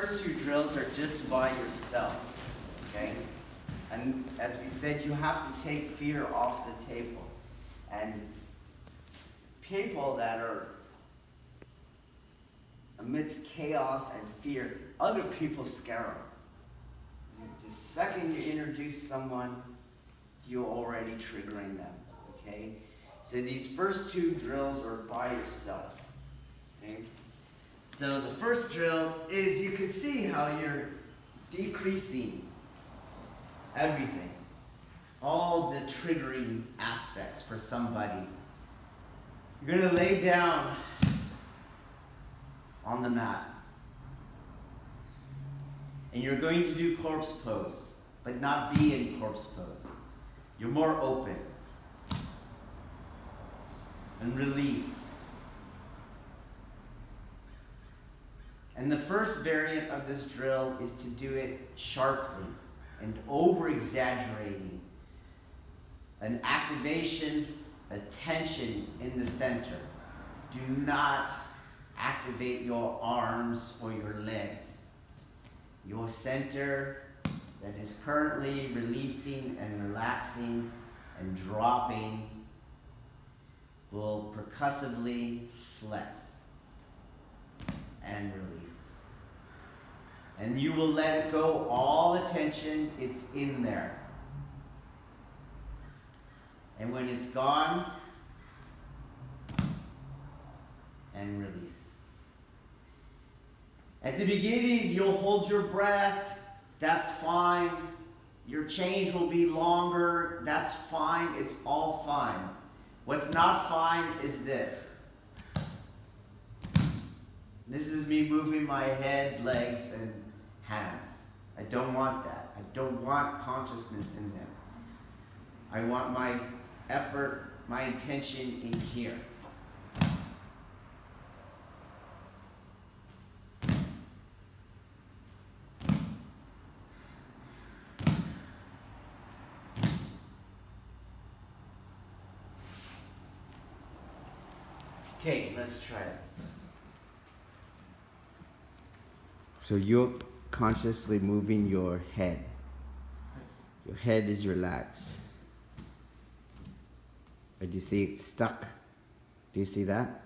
first two drills are just by yourself, okay? And as we said, you have to take fear off the table. And people that are amidst chaos and fear, other people scare them. The second you introduce someone, you're already triggering them, okay? So these first two drills are by yourself, okay? So the first drill is, you can see how you're decreasing everything, all the triggering aspects for somebody. You're going to lay down on the mat. And you're going to do corpse pose, but not be in corpse pose. You're more open. And release. And the first variant of this drill is to do it sharply and over-exaggerating. An activation, a tension in the center. Do not activate your arms or your legs. Your center that is currently releasing and relaxing and dropping will percussively flex and release. And you will let go all the tension, it's in there. And when it's gone, and release. At the beginning, you'll hold your breath, that's fine. Your change will be longer, that's fine, it's all fine. What's not fine is this. This is me moving my head, legs, and hands. I don't want that. I don't want consciousness in them. I want my effort, my intention in here. Okay, let's try it. So you're consciously moving your head. Your head is relaxed. But do you see it's stuck? Do you see that?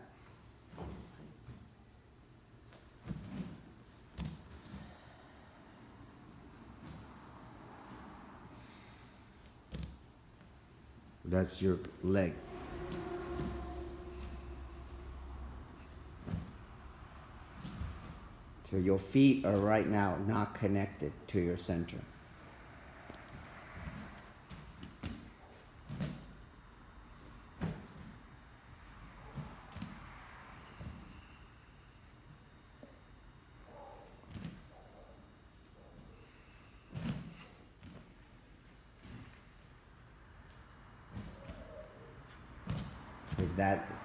That's your legs. So your feet are right now not connected to your center.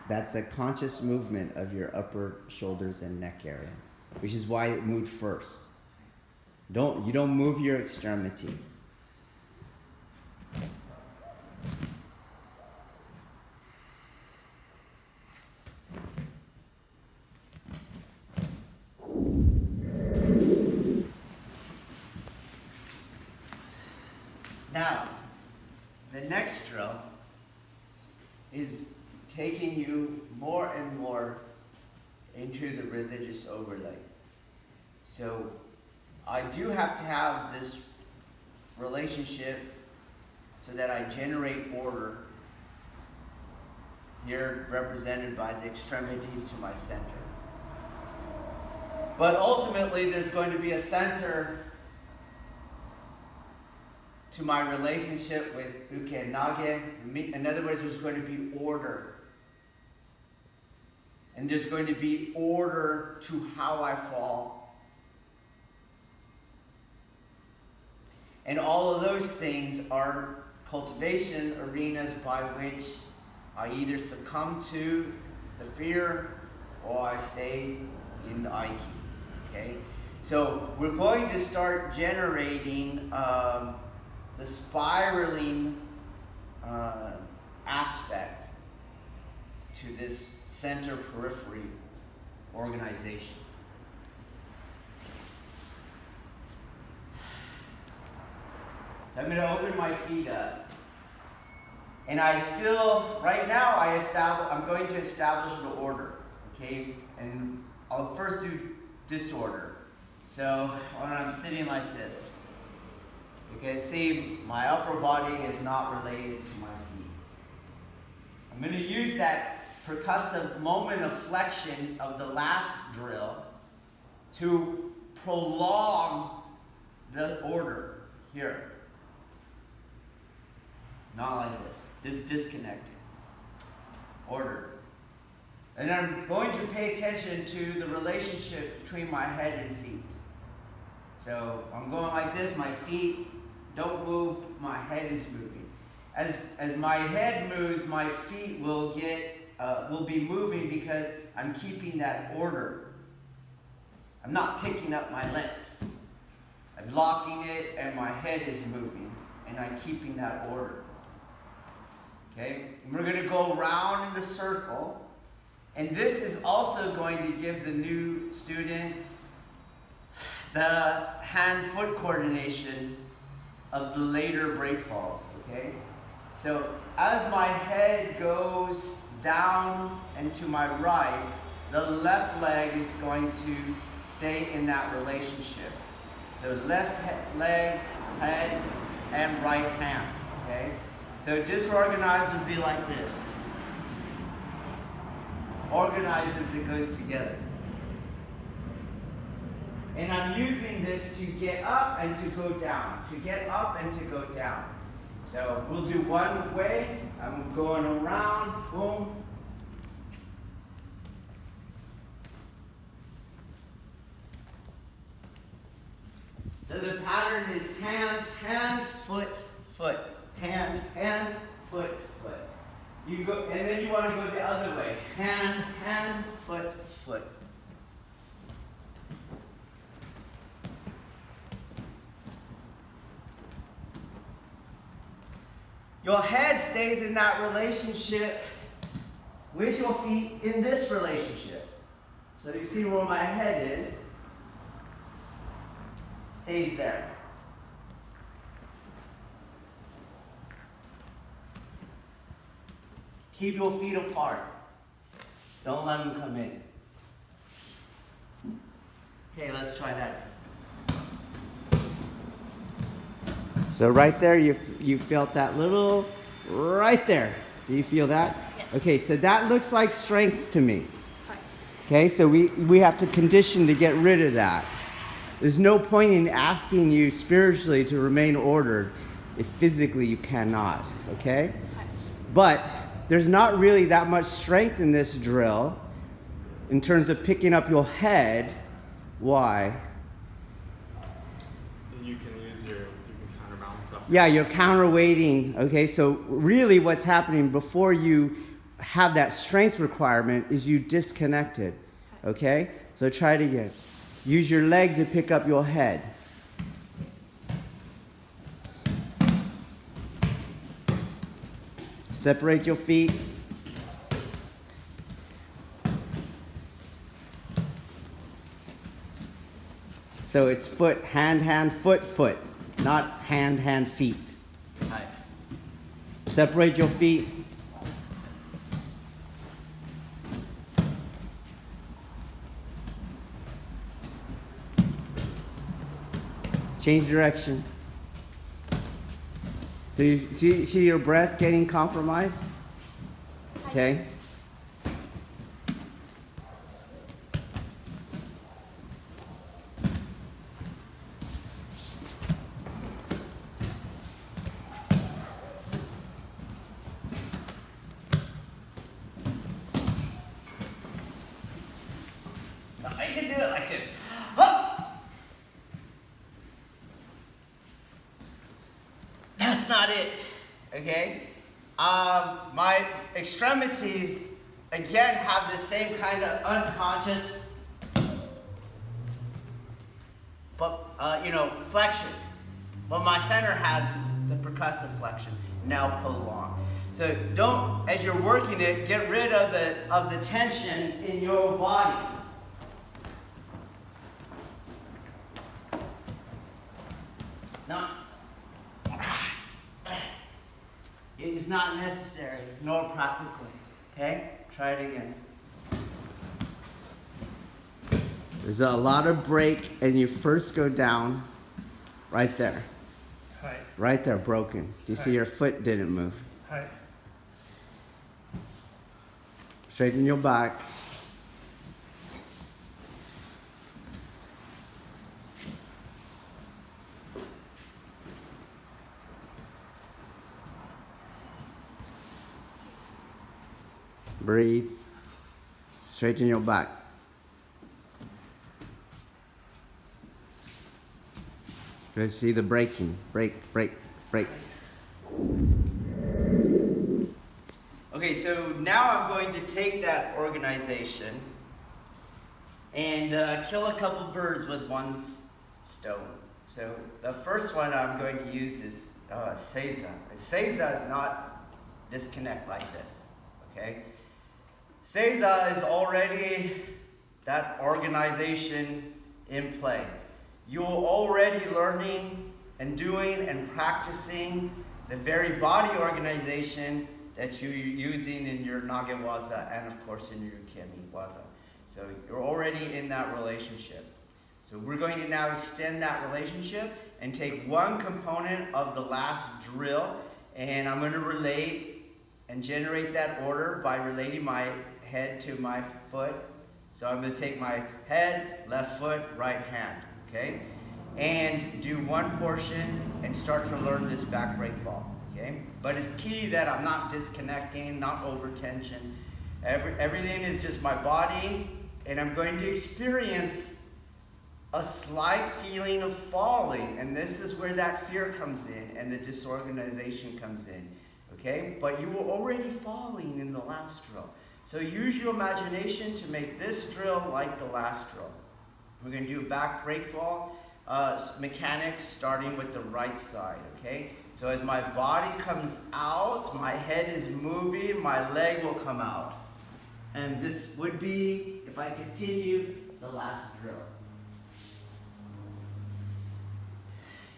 That's a conscious movement of your upper shoulders and neck area, which is why it moved first. You don't move your extremities. Now, the next drill is taking you more and more into the religious overlay. So I do have to have this relationship so that I generate order, here represented by the extremities to my center. But ultimately there's going to be a center to my relationship with uke and nage. In other words, there's going to be order. And there's going to be order to how I fall. And all of those things are cultivation arenas by which I either succumb to the fear or I stay in the Aikido. Okay? So we're going to start generating the spiraling aspect to this center-periphery organization. So I'm going to open my feet up. And I still, right now, I'm going to establish the order, okay? And I'll first do disorder. So when I'm sitting like this, okay, see, my upper body is not related to my feet. I'm going to use that percussive moment of flexion of the last drill to prolong the order here. Not like this. This disconnected. Order. And I'm going to pay attention to the relationship between my head and feet. So I'm going like this, my feet don't move, my head is moving. As my head moves, my feet will be moving because I'm keeping that order. I'm not picking up my legs. I'm locking it and my head is moving and I'm keeping that order. Okay? And we're going to go around in a circle. And this is also going to give the new student the hand-foot coordination of the later breakfalls. Okay? So as my head goes down and to my right, the left leg is going to stay in that relationship. So left leg, head, and right hand. Okay? So disorganized would be like this. Organized as it goes together. And I'm using this to get up and to go down. To get up and to go down. So we'll do one way. I'm going around. Boom. So the pattern is hand, hand, foot, foot. Hand, hand, foot, foot. You go, and then you want to go the other way. Hand, hand, foot, foot. Your head stays in that relationship with your feet in this relationship. So you see where my head is. Stays there. Keep your feet apart. Don't let them come in. Okay, let's try that. So right there, you felt that little, right there. Do you feel that? Yes. Okay, so that looks like strength to me. Okay, so we have to condition to get rid of that. There's no point in asking you spiritually to remain ordered if physically you cannot, okay? But there's not really that much strength in this drill in terms of picking up your head. Why? You can counterbalance up. Yeah, you're counterweighting, okay? So really what's happening before you have that strength requirement is you disconnected, okay? So try it again. Use your leg to pick up your head. Separate your feet. So it's foot, hand, hand, foot, foot, not hand, hand, feet. Hi. Separate your feet. Change direction. Do you see your breath getting compromised? Okay. I can do it like this. That's not it, okay? My extremities, again, have the same kind of unconscious, but, flexion. But my center has the percussive flexion. Now pull along. So don't, as you're working it, get rid of the tension in your body. Now, is not necessary nor practical. Okay? Try it again. There's a lot of break, and you first go down right there. Hi. Right there, broken. Do you see your foot didn't move? Hi. Straighten your back. Breathe. Straighten your back. Let's see the breaking. Break, break, break. Okay, so now I'm going to take that organization and kill a couple birds with one stone. So the first one I'm going to use is Seiza. Seiza is not disconnect like this, okay? Seiza is already that organization in play. You're already learning and doing and practicing the very body organization that you're using in your Nage Waza and of course in your Kemi Waza. So you're already in that relationship. So we're going to now extend that relationship and take one component of the last drill, and I'm going to relate and generate that order by relating my head to my foot. So I'm going to take my head, left foot, right hand, okay? And do one portion and start to learn this back break fall, okay? But it's key that I'm not disconnecting, not over tension. Everything is just my body, and I'm going to experience a slight feeling of falling, and this is where that fear comes in and the disorganization comes in, okay? But you were already falling in the last drill. So use your imagination to make this drill like the last drill. We're going to do a back break fall mechanics starting with the right side, okay? So as my body comes out, my head is moving, my leg will come out. And this would be, if I continue, the last drill.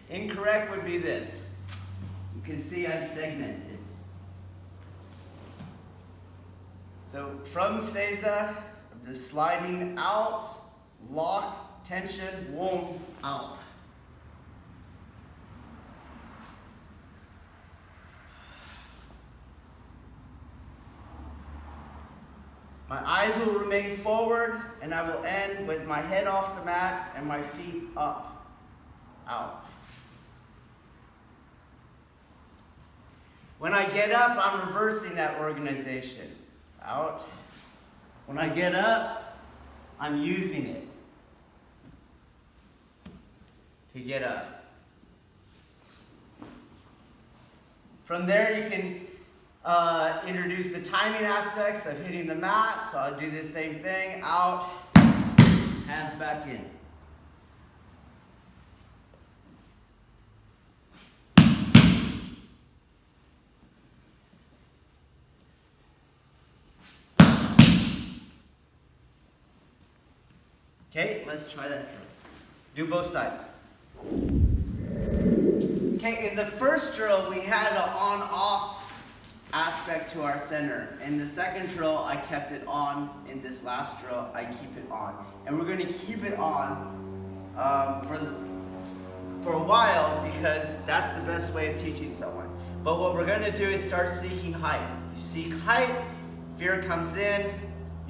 Incorrect would be this. You can see I'm segmented. So from Seiza, the sliding out, lock, tension, womb, out. My eyes will remain forward, and I will end with my head off the mat and my feet up, out. When I get up, I'm reversing that organization. Out. When I get up, I'm using it to get up. From there, you can introduce the timing aspects of hitting the mat. So I'll do the same thing. Out, hands back in. Okay, let's try that drill. Do both sides. Okay, in the first drill, we had an on-off aspect to our center. In the second drill, I kept it on. In this last drill, I keep it on. And we're going to keep it on for a while, because that's the best way of teaching someone. But what we're going to do is start seeking height. You seek height, fear comes in,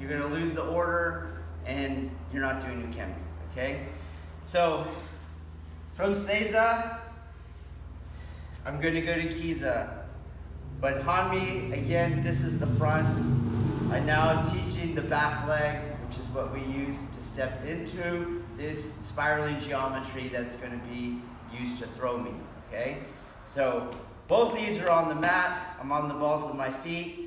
you're going to lose the order, and you're not doing your kemi, okay? So, from Seiza, I'm going to go to Kiza. But Hanmi, again, this is the front. I now am teaching the back leg, which is what we use to step into this spiraling geometry that's going to be used to throw me, okay? So, both knees are on the mat. I'm on the balls of my feet.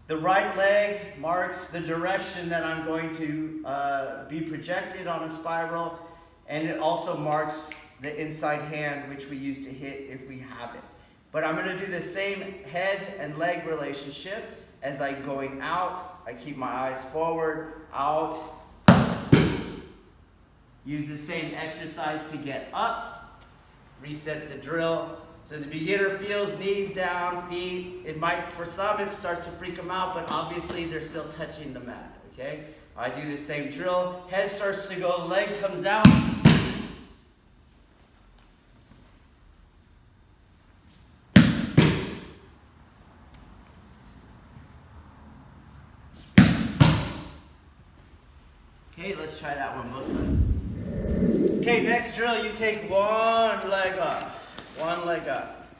The right leg marks the direction that I'm going to be projected on a spiral, and it also marks the inside hand, which we use to hit if we have it. But I'm going to do the same head and leg relationship as I'm going out. I keep my eyes forward, out. Use the same exercise to get up. Reset the drill. So the beginner feels knees down, feet. It might, for some, it starts to freak them out, but obviously they're still touching the mat, okay? I do the same drill. Head starts to go, leg comes out. Okay, let's try that one both sides. Okay, next drill, you take one leg up,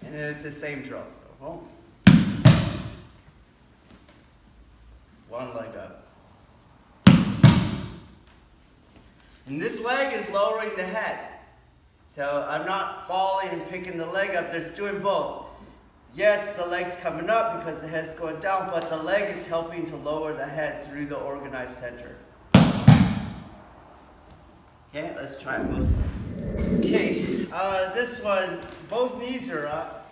and then it's the same drill. Go home. One leg up. And this leg is lowering the head. So I'm not falling and picking the leg up, they're doing both. Yes, the leg's coming up because the head's going down, but the leg is helping to lower the head through the organized center. Okay, let's try both sides. Okay, this one, both knees are up.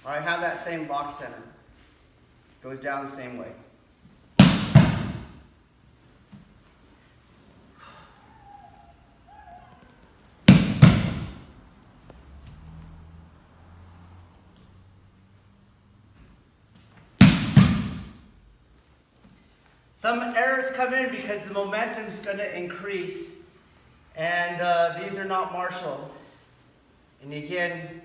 I have that same lock center. Goes down the same way. Some errors come in because the momentum is going to increase, and these are not martial. And again,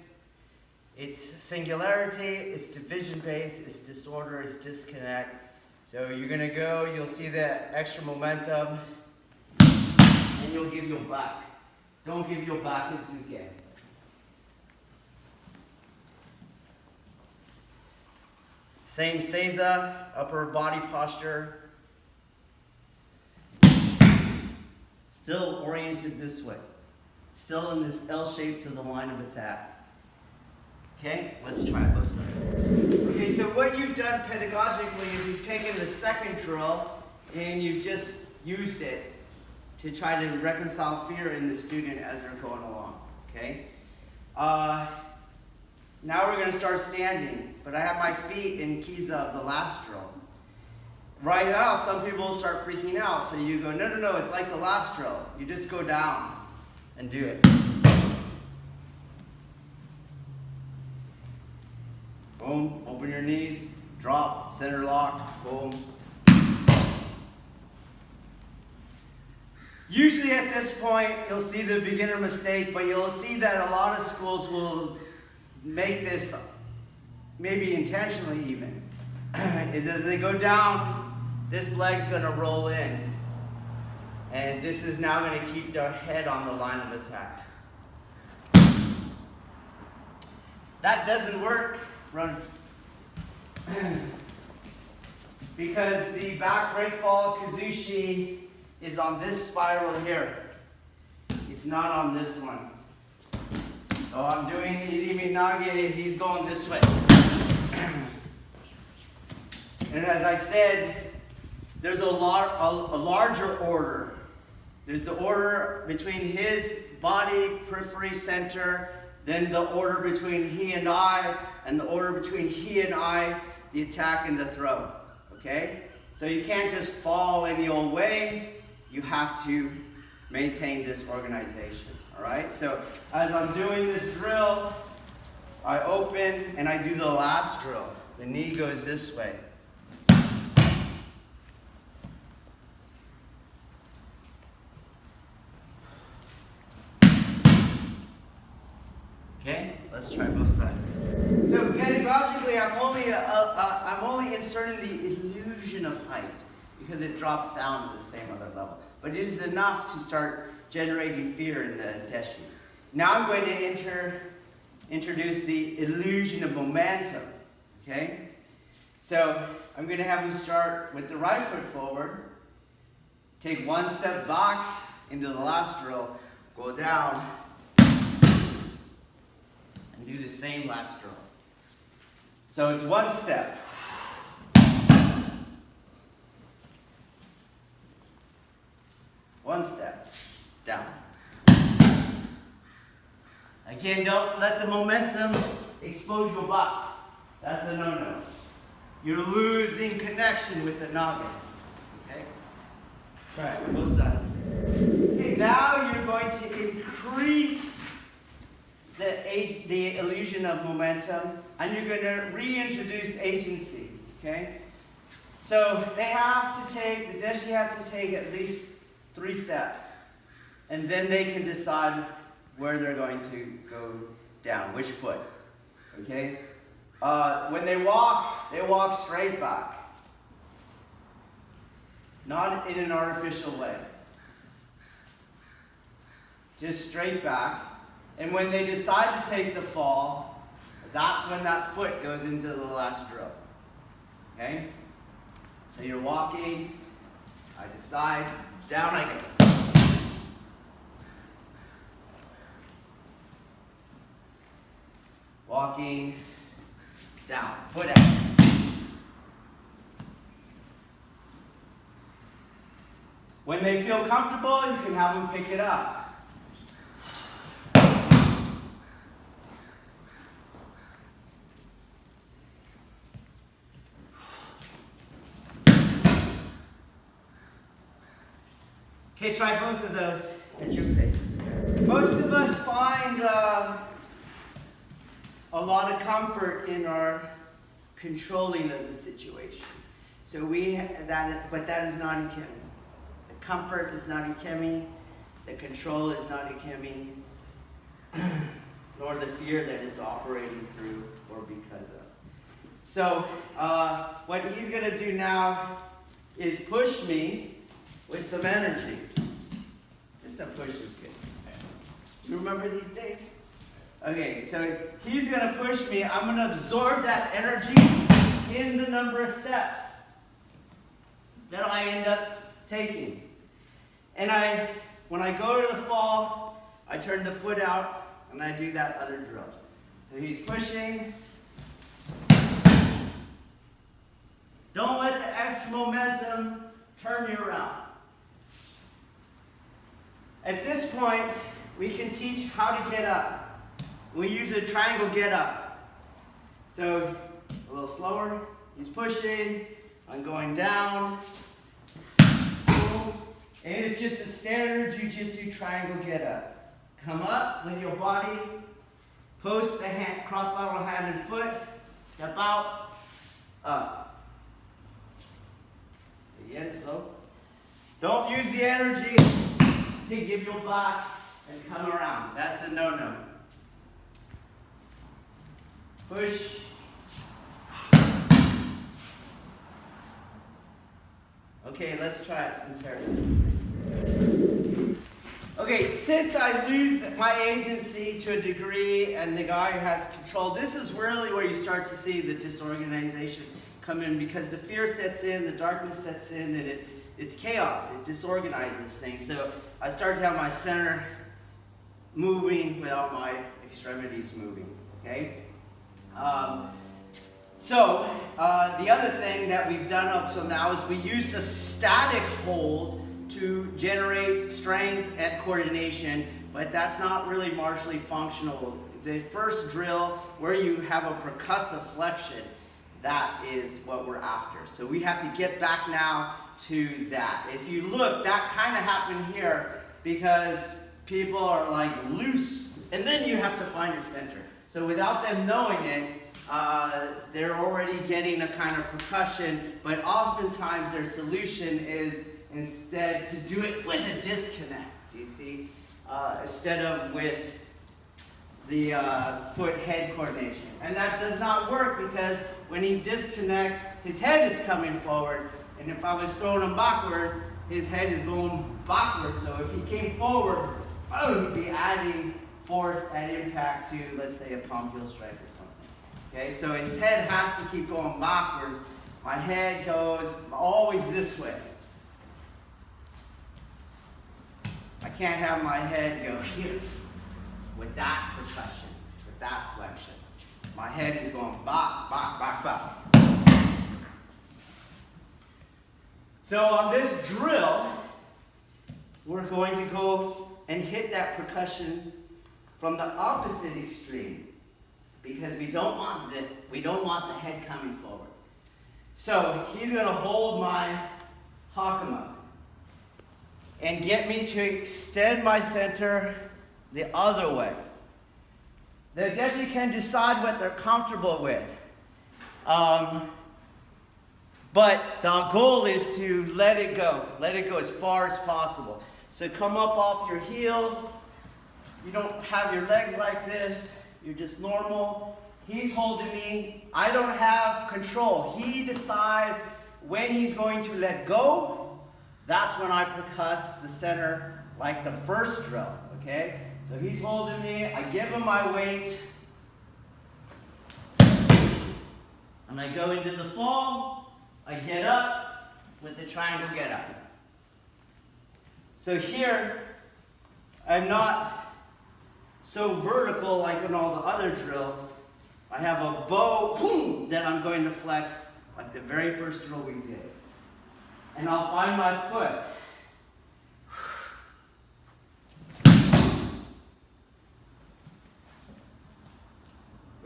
it's singularity, it's division based, it's disorder, it's disconnect. So you're going to go, you'll see that extra momentum, and you'll give your back. Don't give your back as you can. Same seiza, upper body posture. Still oriented this way. Still in this L shape to the line of attack. Okay, let's try both sides. Okay, so what you've done pedagogically is you've taken the second drill and you've just used it to try to reconcile fear in the student as they're going along. Okay? Now we're going to start standing, but I have my feet in Kiza of the last drill. Right now, some people start freaking out, so you go, no, it's like the last drill. You just go down and do it. Boom, open your knees, drop, center locked, boom. Usually at this point, you'll see the beginner mistake, but you'll see that a lot of schools will make this, maybe intentionally even, is as they go down, this leg's going to roll in, and this is now going to keep their head on the line of attack. That doesn't work, run. Because the back breakfall kazushi is on this spiral here. It's not on this one. So I'm doing Irimi Nage, he's going this way. And as I said, there's a larger order. There's the order between his body, periphery, center, then the order between he and I, and the order between he and I, the attack and the throw. Okay? So you can't just fall any old way. You have to maintain this organization. Alright? So as I'm doing this drill, I open and I do the last drill. The knee goes this way. Okay, let's try both sides. So pedagogically, I'm only inserting the illusion of height because it drops down to the same other level. But it is enough to start generating fear in the deshi. Now I'm going to introduce the illusion of momentum. Okay, so I'm going to have him start with the right foot forward, take one step back into the last drill, go down, and do the same last drill. So it's one step. One step. Down. Again, don't let the momentum expose your back. That's a no-no. You're losing connection with the noggin. Okay? Try it on both sides. Okay, now you're going to increase the illusion of momentum, and you're going to reintroduce agency, okay? So the deshi has to take at least 3 steps, and then they can decide where they're going to go down, which foot, okay? When they walk straight back, not in an artificial way, just straight back. And when they decide to take the fall, that's when that foot goes into the last drill, okay? So you're walking, I decide, down I go. Walking, down, foot out. When they feel comfortable, you can have them pick it up. Okay, try both of those at your pace. Most of us find a lot of comfort in our controlling of the situation. So but that is not ikemi. The comfort is not ikemi. The control is not ikemi. Nor the fear that it's operating through or because of. So what he's going to do now is push me with some energy. Just a push is good. You remember these days? Okay, so he's going to push me. I'm going to absorb that energy in the number of steps that I end up taking. And when I go to the fall, I turn the foot out and I do that other drill. So he's pushing. Don't let the extra momentum turn you around. At this point, we can teach how to get up. We use a triangle get up. So a little slower. He's pushing. I'm going down. Boom. And it's just a standard Jiu-Jitsu triangle get up. Come up with your body. Post the hand, cross-lateral hand and foot. Step out. Up. Again, slow. Don't use the energy to give your back and come around. That's a no-no. Push. Okay, let's try it in comparison. Okay, since I lose my agency to a degree and the guy has control, this is really where you start to see the disorganization come in, because the fear sets in, the darkness sets in, and it's chaos. It disorganizes things. So I start to have my center moving without my extremities moving, okay? The other thing that we've done up till now is we used a static hold to generate strength and coordination, but that's not really martially functional. The first drill, where you have a percussive flexion, that is what we're after. So we have to get back now to that. If you look, that kind of happened here because people are like loose, and then you have to find your center. So without them knowing it, they're already getting a kind of percussion, but oftentimes their solution is instead to do it with a disconnect, do you see? Instead of with the foot-head coordination. And that does not work because when he disconnects, his head is coming forward, and if I was throwing him backwards, his head is going backwards. So if he came forward, he'd be adding force and impact to, let's say, a palm heel strike or something. Okay, so his head has to keep going backwards. My head goes always this way. I can't have my head go here with that percussion, with that flexion. My head is going back, back, back, back. So on this drill, we're going to go and hit that percussion from the opposite extreme, because we don't want the head coming forward. So he's going to hold my hakama and get me to extend my center the other way. They definitely can decide what they're comfortable with. But the goal is to let it go as far as possible. So come up off your heels. You don't have your legs like this. You're just normal. He's holding me. I don't have control. He decides when he's going to let go. That's when I percuss the center like the first drill, okay? So he's holding me. I give him my weight. And I go into the fall. I get up with the triangle get up. So here, I'm not so vertical like in all the other drills. I have a bow that I'm going to flex like the very first drill we did. And I'll find my foot.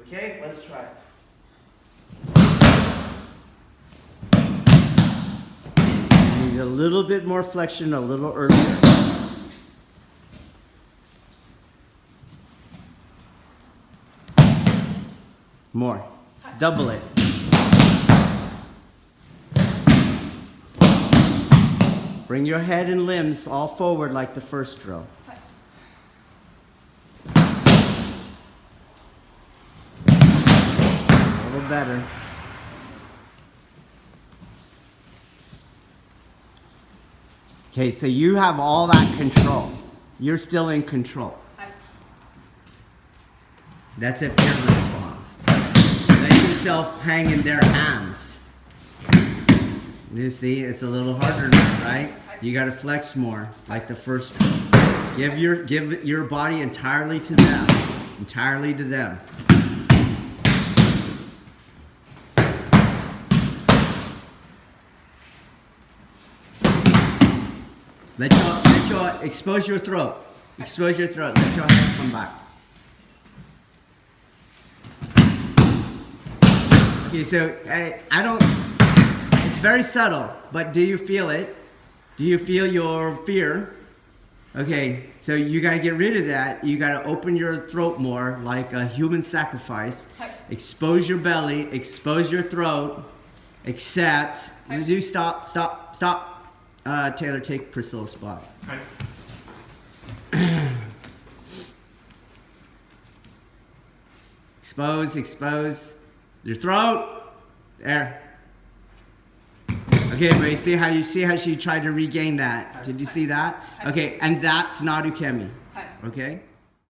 Okay, let's try it. Need a little bit more flexion a little earlier. More. Double it. Bring your head and limbs all forward like the first drill. A little better. Okay, so you have all that control. You're still in control. That's a fear response. Let yourself hang in their hands. You see, it's a little harder now, right? You got to flex more, like the first one. Give your body entirely to them. Entirely to them. Let your expose your throat. Expose your throat. Let your head come back. Okay, so I don't. It's very subtle, but do you feel it? Do you feel your fear? Okay, so you gotta get rid of that. You gotta open your throat more, like a human sacrifice. Expose your belly. Expose your throat. Accept. Do stop. Stop. Stop. Taylor, take Priscilla's spot. Expose your throat. There. Okay, but see how she tried to regain that? Did you see that? Okay, and that's not ukemi. Okay?